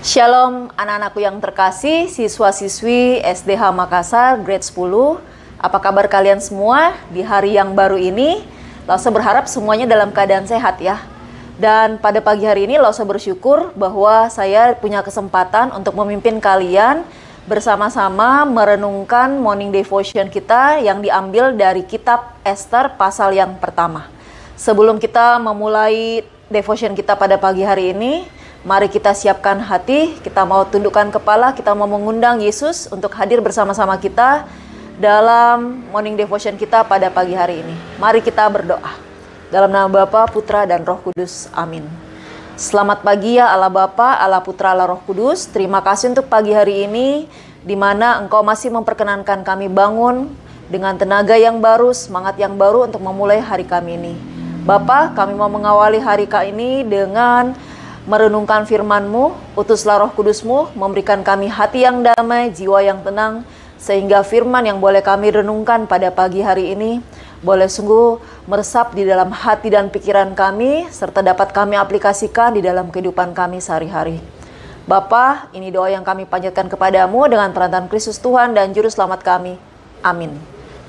Shalom anak-anakku yang terkasih, siswa-siswi SDH Makassar grade 10. Apa kabar kalian semua di hari yang baru ini? Lause berharap semuanya dalam keadaan sehat ya. Dan pada pagi hari ini Lause bersyukur bahwa saya punya kesempatan untuk memimpin kalian bersama-sama merenungkan morning devotion kita yang diambil dari kitab Ester pasal yang pertama. Sebelum kita memulai devotion kita pada pagi hari ini, mari kita siapkan hati, kita mau tundukkan kepala, kita mau mengundang Yesus untuk hadir bersama-sama kita dalam morning devotion kita pada pagi hari ini. Mari kita berdoa. Dalam nama Bapa, Putra, dan Roh Kudus. Amin. Selamat pagi ya Allah Bapa, Allah Putra, Allah Roh Kudus. Terima kasih untuk pagi hari ini, di mana Engkau masih memperkenankan kami bangun dengan tenaga yang baru, semangat yang baru untuk memulai hari kami ini. Bapa, kami mau mengawali hari ini dengan merenungkan firman-Mu, utuslah Roh Kudus-Mu, memberikan kami hati yang damai, jiwa yang tenang, sehingga firman yang boleh kami renungkan pada pagi hari ini, boleh sungguh meresap di dalam hati dan pikiran kami, serta dapat kami aplikasikan di dalam kehidupan kami sehari-hari. Bapa, ini doa yang kami panjatkan kepadamu dengan perantaraan Kristus Tuhan dan Juru Selamat kami. Amin.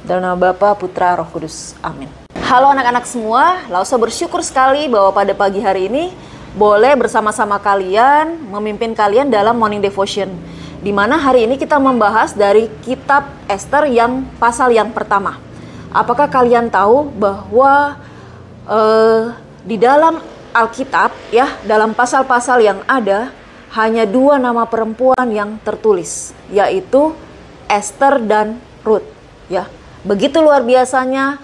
Dalam nama Bapa, Putra, Roh Kudus. Amin. Halo anak-anak semua, Lause bersyukur sekali bahwa pada pagi hari ini boleh bersama-sama kalian, memimpin kalian dalam morning devotion, di mana hari ini kita membahas dari kitab Ester yang pasal yang pertama. Apakah kalian tahu bahwa di dalam Alkitab ya, dalam pasal-pasal yang ada hanya 2 nama perempuan yang tertulis, yaitu Ester dan Rut ya. Begitu luar biasanya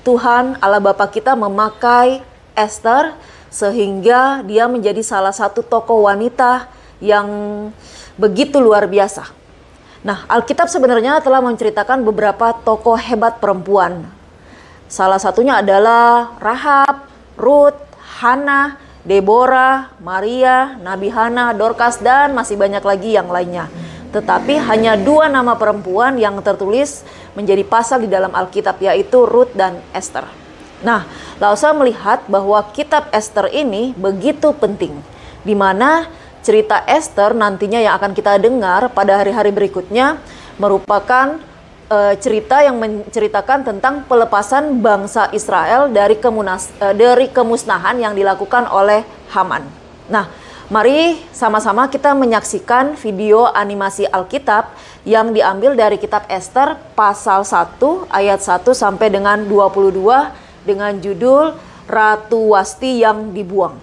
Tuhan Allah Bapa kita memakai Ester sehingga dia menjadi salah satu tokoh wanita yang begitu luar biasa. Nah, Alkitab sebenarnya telah menceritakan beberapa tokoh hebat perempuan. Salah satunya adalah Rahab, Rut, Hana, Deborah, Maria, Nabi Hana, Dorcas, dan masih banyak lagi yang lainnya. Tetapi hanya 2 nama perempuan yang tertulis menjadi pasal di dalam Alkitab, yaitu Rut dan Ester. Nah, Lause melihat bahwa kitab Ester ini begitu penting, di mana cerita Ester nantinya yang akan kita dengar pada hari-hari berikutnya merupakan cerita yang menceritakan tentang pelepasan bangsa Israel dari kemusnahan yang dilakukan oleh Haman. Nah, mari sama-sama kita menyaksikan video animasi Alkitab yang diambil dari kitab Ester pasal 1 ayat 1 sampai dengan 22 dengan judul Ratu Wasti yang Dibuang.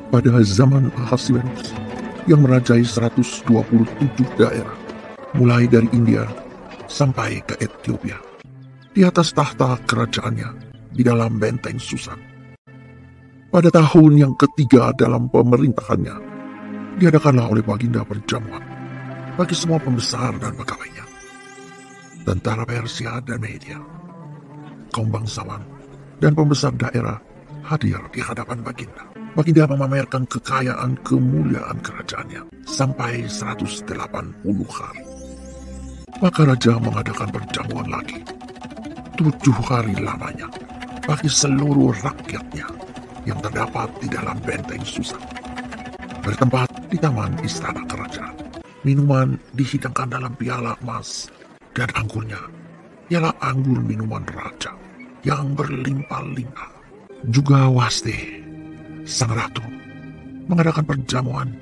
Pada zaman Ahasuerus yang merajai 127 daerah, mulai dari India sampai ke Ethiopia, di atas tahta kerajaannya di dalam benteng Susan. Pada tahun yang ketiga dalam pemerintahannya, diadakanlah oleh Baginda perjamuan bagi semua pembesar dan pegawainya, tentara Persia dan Media, kaum bangsawan dan pembesar daerah hadir di hadapan Baginda. Baginda memamerkan kekayaan kemuliaan kerajaannya sampai 180 hari. Maka Raja mengadakan perjamuan lagi 7 hari lamanya bagi seluruh rakyatnya yang terdapat di dalam benteng Susan, bertempat di taman istana kerajaan. Minuman dihidangkan dalam piala emas, dan anggurnya ialah anggur minuman raja yang berlimpah-limpah. Juga Wasti, sang ratu, mengadakan perjamuan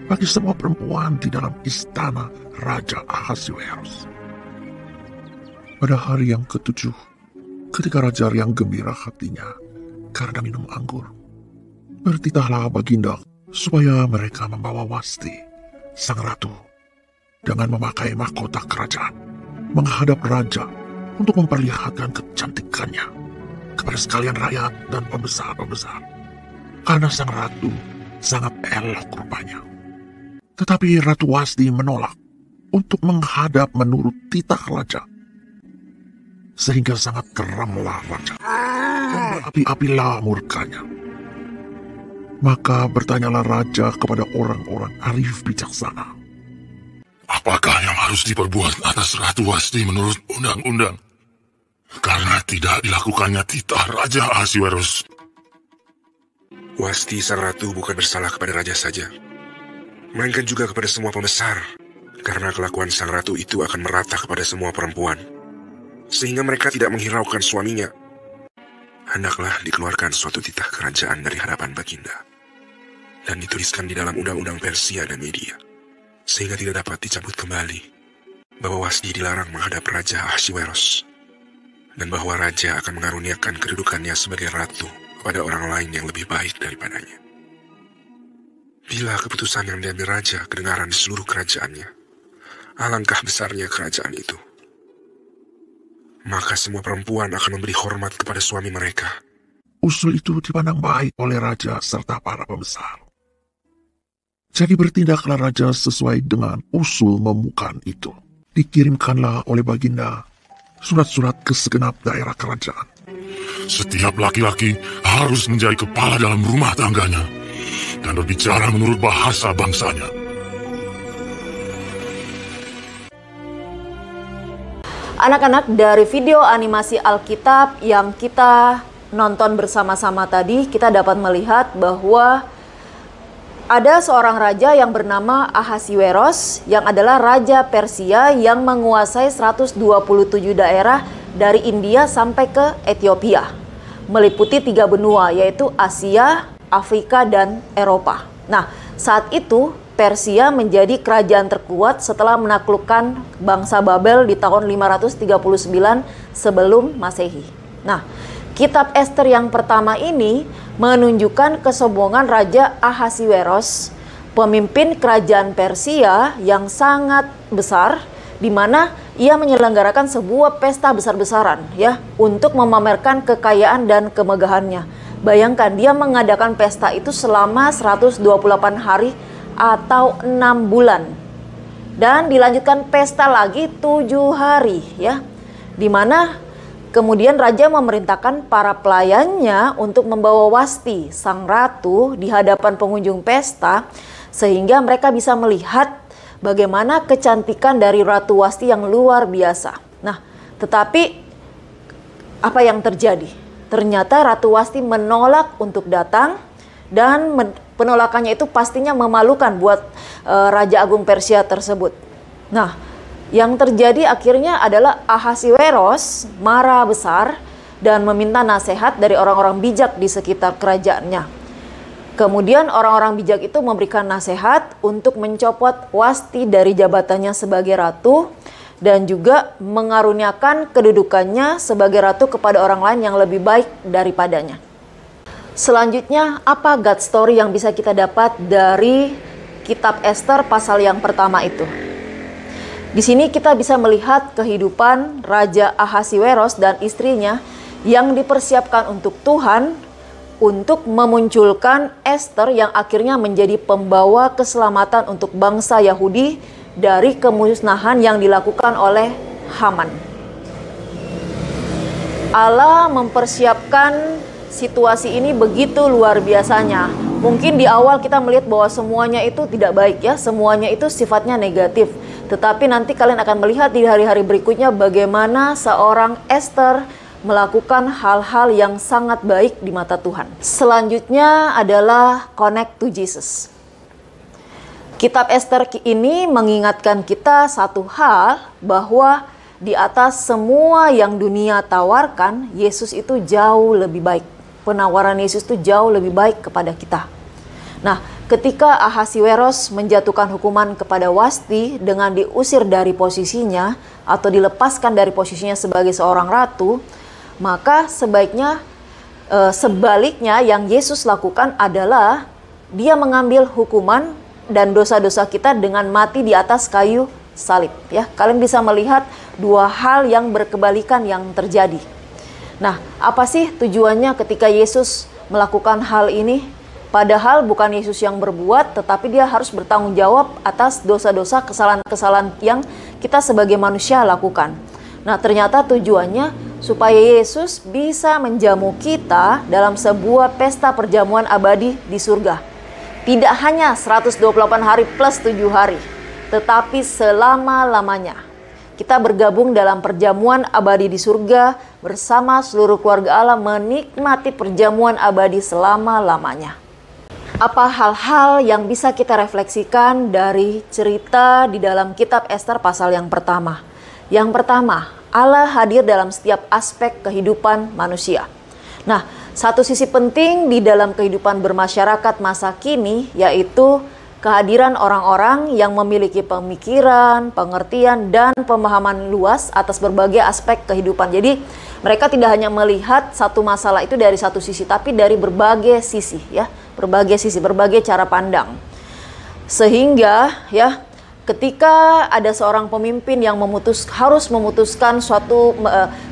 bagi semua perempuan di dalam istana Raja Ahasuerus. Pada hari yang ke-7, ketika raja yang gembira hatinya karena minum anggur, bertitahlah Baginda supaya mereka membawa Wasti, sang ratu, dengan memakai mahkota kerajaan, menghadap raja untuk memperlihatkan kecantikannya kepada sekalian rakyat dan pembesar-pembesar, karena sang ratu sangat elok rupanya. Tetapi Ratu Wasti menolak untuk menghadap menurut titah raja, sehingga sangat geramlah raja dan berapi-apilah murkanya. Maka bertanyalah raja kepada orang-orang arif bijaksana, Apakah yang harus diperbuat atas Ratu Wasti menurut undang-undang? Karena tidak dilakukannya titah Raja Ahasiwerus. Wasti sang ratu bukan bersalah kepada raja saja, melainkan juga kepada semua pembesar, karena kelakuan sang ratu itu akan merata kepada semua perempuan, sehingga mereka tidak menghiraukan suaminya. Hendaklah dikeluarkan suatu titah kerajaan dari hadapan Baginda, dan dituliskan di dalam undang-undang Persia dan Media, sehingga tidak dapat dicabut kembali, bahwa Wasti dilarang menghadap Raja Ahasiwerus, dan bahwa raja akan mengaruniakan kedudukannya sebagai ratu kepada orang lain yang lebih baik daripadanya. Bila keputusan yang diambil raja kedengaran di seluruh kerajaannya, alangkah besarnya kerajaan itu. Maka semua perempuan akan memberi hormat kepada suami mereka. Usul itu dipandang baik oleh raja serta para pembesar. Jadi bertindaklah raja sesuai dengan usul memukan itu. Dikirimkanlah oleh Baginda surat-surat ke segenap daerah kerajaan. Setiap laki-laki harus menjadi kepala dalam rumah tangganya dan berbicara menurut bahasa bangsanya. Anak-anak, dari video animasi Alkitab yang kita nonton bersama-sama tadi, kita dapat melihat bahwa ada seorang raja yang bernama Ahasiweros yang adalah raja Persia yang menguasai 127 daerah dari India sampai ke Ethiopia, meliputi 3 benua yaitu Asia, Afrika, dan Eropa. Nah, saat itu Persia menjadi kerajaan terkuat setelah menaklukkan bangsa Babel di tahun 539 sebelum Masehi. Nah, kitab Ester yang pertama ini menunjukkan kesombongan Raja Ahasiweros, pemimpin kerajaan Persia yang sangat besar, di mana ia menyelenggarakan sebuah pesta besar-besaran ya untuk memamerkan kekayaan dan kemegahannya. Bayangkan, dia mengadakan pesta itu selama 128 hari atau 6 bulan. Dan dilanjutkan pesta lagi 7 hari ya. Di mana kemudian raja memerintahkan para pelayannya untuk membawa Wasti, sang ratu, di hadapan pengunjung pesta, sehingga mereka bisa melihat bagaimana kecantikan dari Ratu Wasti yang luar biasa. Nah, tetapi apa yang terjadi? Ternyata Ratu Wasti menolak untuk datang, dan penolakannya itu pastinya memalukan buat Raja Agung Persia tersebut. Nah, yang terjadi akhirnya adalah Ahasiweros marah besar dan meminta nasihat dari orang-orang bijak di sekitar kerajaannya. Kemudian orang-orang bijak itu memberikan nasihat untuk mencopot Wasti dari jabatannya sebagai ratu dan juga mengaruniakan kedudukannya sebagai ratu kepada orang lain yang lebih baik daripadanya. Selanjutnya, apa God story yang bisa kita dapat dari kitab Ester pasal yang pertama itu? Di sini kita bisa melihat kehidupan Raja Ahasiweros dan istrinya yang dipersiapkan untuk Tuhan untuk memunculkan Ester yang akhirnya menjadi pembawa keselamatan untuk bangsa Yahudi dari kemusnahan yang dilakukan oleh Haman. Allah mempersiapkan situasi ini begitu luar biasanya. Mungkin di awal kita melihat bahwa semuanya itu tidak baik ya, semuanya itu sifatnya negatif. Tetapi nanti kalian akan melihat di hari-hari berikutnya bagaimana seorang Ester melakukan hal-hal yang sangat baik di mata Tuhan. Selanjutnya adalah connect to Jesus. Kitab Ester ini mengingatkan kita satu hal, bahwa di atas semua yang dunia tawarkan, Yesus itu jauh lebih baik. Penawaran Yesus itu jauh lebih baik kepada kita. Nah, ketika Ahasiweros menjatuhkan hukuman kepada Wasti dengan diusir dari posisinya atau dilepaskan dari posisinya sebagai seorang ratu, maka sebaiknya sebaliknya yang Yesus lakukan adalah dia mengambil hukuman dan dosa-dosa kita dengan mati di atas kayu salib. Ya, kalian bisa melihat dua hal yang berkebalikan yang terjadi. Nah, apa sih tujuannya ketika Yesus melakukan hal ini? Padahal bukan Yesus yang berbuat, tetapi dia harus bertanggung jawab atas dosa-dosa, kesalahan-kesalahan yang kita sebagai manusia lakukan. Nah, ternyata tujuannya supaya Yesus bisa menjamu kita dalam sebuah pesta perjamuan abadi di surga. Tidak hanya 128 hari plus 7 hari, tetapi selama-lamanya. Kita bergabung dalam perjamuan abadi di surga bersama seluruh keluarga Allah, menikmati perjamuan abadi selama-lamanya. Apa hal-hal yang bisa kita refleksikan dari cerita di dalam kitab Ester pasal yang pertama? Yang pertama, Allah hadir dalam setiap aspek kehidupan manusia. Nah, satu sisi penting di dalam kehidupan bermasyarakat masa kini yaitu kehadiran orang-orang yang memiliki pemikiran, pengertian, dan pemahaman luas atas berbagai aspek kehidupan. Jadi mereka tidak hanya melihat satu masalah itu dari satu sisi, tapi dari berbagai sisi, ya, berbagai sisi, berbagai cara pandang. Sehingga, ya, ketika ada seorang pemimpin yang harus memutuskan suatu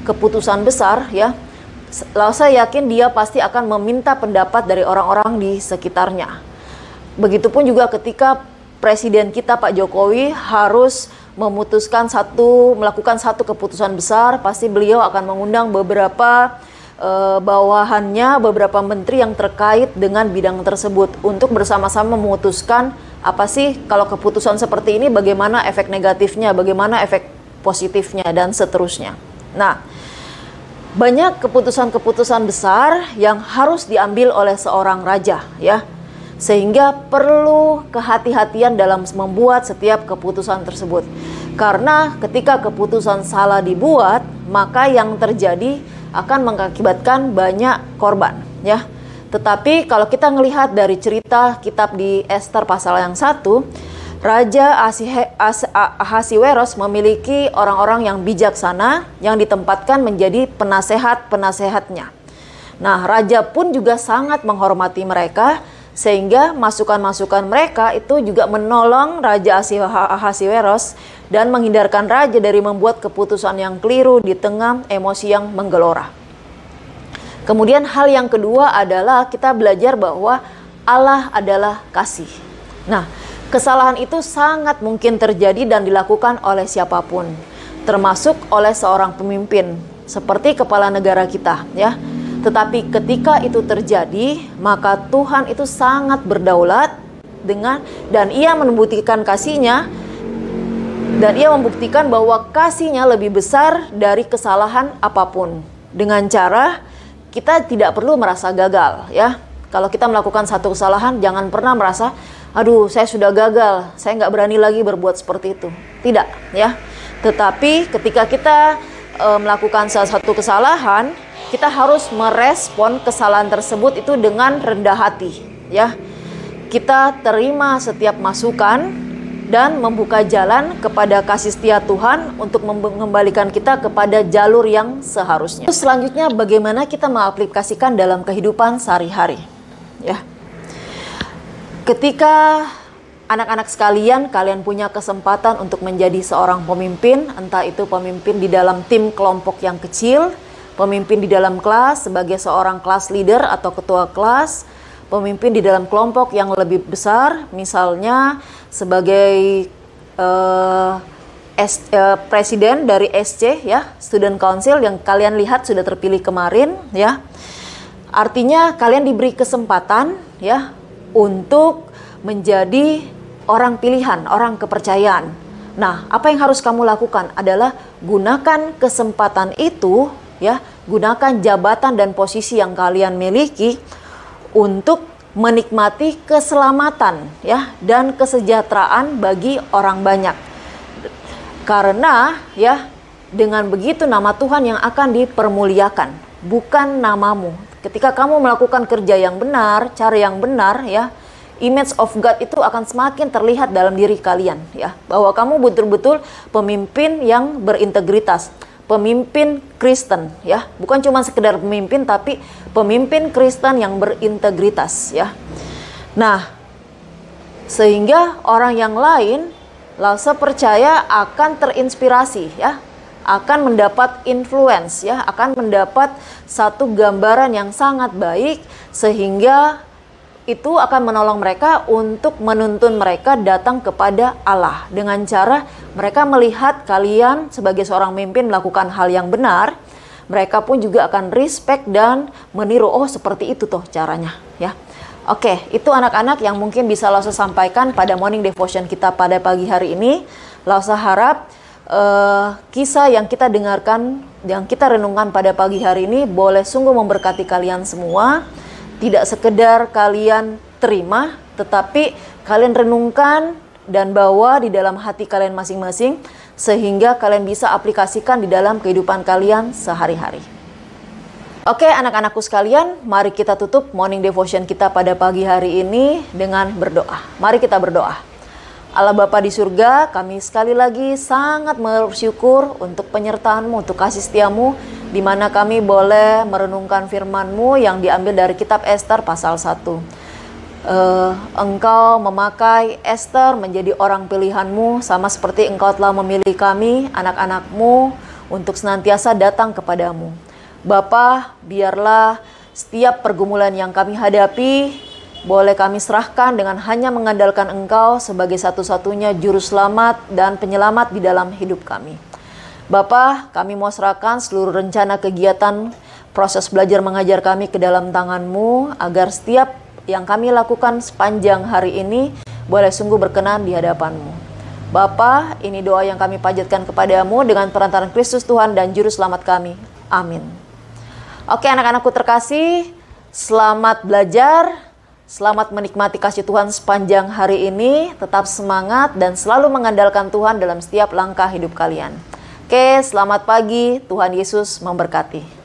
keputusan besar, ya, lalu saya yakin dia pasti akan meminta pendapat dari orang-orang di sekitarnya. Begitupun juga ketika Presiden kita Pak Jokowi harus melakukan satu keputusan besar, pasti beliau akan mengundang beberapa bawahannya, beberapa menteri yang terkait dengan bidang tersebut untuk bersama-sama memutuskan apa sih kalau keputusan seperti ini, bagaimana efek negatifnya, bagaimana efek positifnya, dan seterusnya. Nah, banyak keputusan-keputusan besar yang harus diambil oleh seorang raja, ya. Sehingga perlu kehati-hatian dalam membuat setiap keputusan tersebut. Karena ketika keputusan salah dibuat, maka yang terjadi akan mengakibatkan banyak korban, ya. Tetapi kalau kita melihat dari cerita kitab di Ester pasal yang 1, Raja Ahasiweros memiliki orang-orang yang bijaksana yang ditempatkan menjadi penasehat-penasehatnya. Nah, raja pun juga sangat menghormati mereka, sehingga masukan-masukan mereka itu juga menolong Raja Ahasiweros dan menghindarkan raja dari membuat keputusan yang keliru di tengah emosi yang menggelora. Kemudian hal yang kedua adalah kita belajar bahwa Allah adalah kasih. Nah, kesalahan itu sangat mungkin terjadi dan dilakukan oleh siapapun, termasuk oleh seorang pemimpin seperti kepala negara kita, ya. Tetapi ketika itu terjadi, maka Tuhan itu sangat berdaulat dan ia membuktikan kasih-Nya, dan ia membuktikan bahwa kasih-Nya lebih besar dari kesalahan apapun. Dengan cara kita tidak perlu merasa gagal, ya. Kalau kita melakukan satu kesalahan, jangan pernah merasa, aduh, saya sudah gagal, saya nggak berani lagi berbuat seperti itu. Tidak, ya. Tetapi ketika kita melakukan salah satu kesalahan, kita harus merespon kesalahan tersebut itu dengan rendah hati, ya. Kita terima setiap masukan dan membuka jalan kepada kasih setia Tuhan untuk mengembalikan kita kepada jalur yang seharusnya. Selanjutnya, bagaimana kita mengaplikasikan dalam kehidupan sehari-hari, ya. Ketika anak-anak sekalian, kalian punya kesempatan untuk menjadi seorang pemimpin, entah itu pemimpin di dalam tim kelompok yang kecil, pemimpin di dalam kelas sebagai seorang kelas leader atau ketua kelas, pemimpin di dalam kelompok yang lebih besar, misalnya sebagai presiden dari SC, ya, Student Council yang kalian lihat sudah terpilih kemarin, ya. Artinya kalian diberi kesempatan, ya, untuk menjadi orang pilihan, orang kepercayaan. Nah, apa yang harus kamu lakukan adalah gunakan kesempatan itu, ya, gunakan jabatan dan posisi yang kalian miliki untuk menikmati keselamatan, ya, dan kesejahteraan bagi orang banyak. Karena, ya, dengan begitu nama Tuhan yang akan dipermuliakan, bukan namamu. Ketika kamu melakukan kerja yang benar, cara yang benar, ya, image of God itu akan semakin terlihat dalam diri kalian, ya, bahwa kamu betul-betul pemimpin yang berintegritas, pemimpin Kristen, ya, bukan cuma sekedar pemimpin, tapi pemimpin Kristen yang berintegritas, ya. Nah, sehingga orang yang lain langsung percaya akan terinspirasi, ya, akan mendapat influence, ya, akan mendapat satu gambaran yang sangat baik, sehingga itu akan menolong mereka untuk menuntun mereka datang kepada Allah. Dengan cara mereka melihat kalian sebagai seorang pemimpin melakukan hal yang benar, mereka pun juga akan respect dan meniru, oh seperti itu toh caranya, ya. Oke, itu anak-anak yang mungkin bisa Lause sampaikan pada morning devotion kita pada pagi hari ini. Lause harap kisah yang kita dengarkan, yang kita renungkan pada pagi hari ini boleh sungguh memberkati kalian semua. Tidak sekedar kalian terima, tetapi kalian renungkan dan bawa di dalam hati kalian masing-masing, sehingga kalian bisa aplikasikan di dalam kehidupan kalian sehari-hari. Oke, anak-anakku sekalian, mari kita tutup morning devotion kita pada pagi hari ini dengan berdoa. Mari kita berdoa. Allah Bapa di surga, kami sekali lagi sangat bersyukur untuk penyertaan-Mu, untuk kasih setia-Mu, di mana kami boleh merenungkan firman-Mu yang diambil dari kitab Ester pasal 1. Engkau memakai Ester menjadi orang pilihan-Mu, sama seperti Engkau telah memilih kami, anak-anak-Mu, untuk senantiasa datang kepadamu. Bapa, biarlah setiap pergumulan yang kami hadapi, boleh kami serahkan dengan hanya mengandalkan Engkau sebagai satu-satunya juru selamat dan penyelamat di dalam hidup kami. Bapa, kami mau serahkan seluruh rencana kegiatan, proses belajar mengajar kami ke dalam tangan-Mu, agar setiap yang kami lakukan sepanjang hari ini boleh sungguh berkenan di hadapan-Mu. Bapa, ini doa yang kami panjatkan kepadamu dengan perantaraan Kristus Tuhan dan Juru Selamat kami. Amin. Oke, anak-anakku terkasih, selamat belajar, selamat menikmati kasih Tuhan sepanjang hari ini, tetap semangat dan selalu mengandalkan Tuhan dalam setiap langkah hidup kalian. Oke, selamat pagi, Tuhan Yesus memberkati.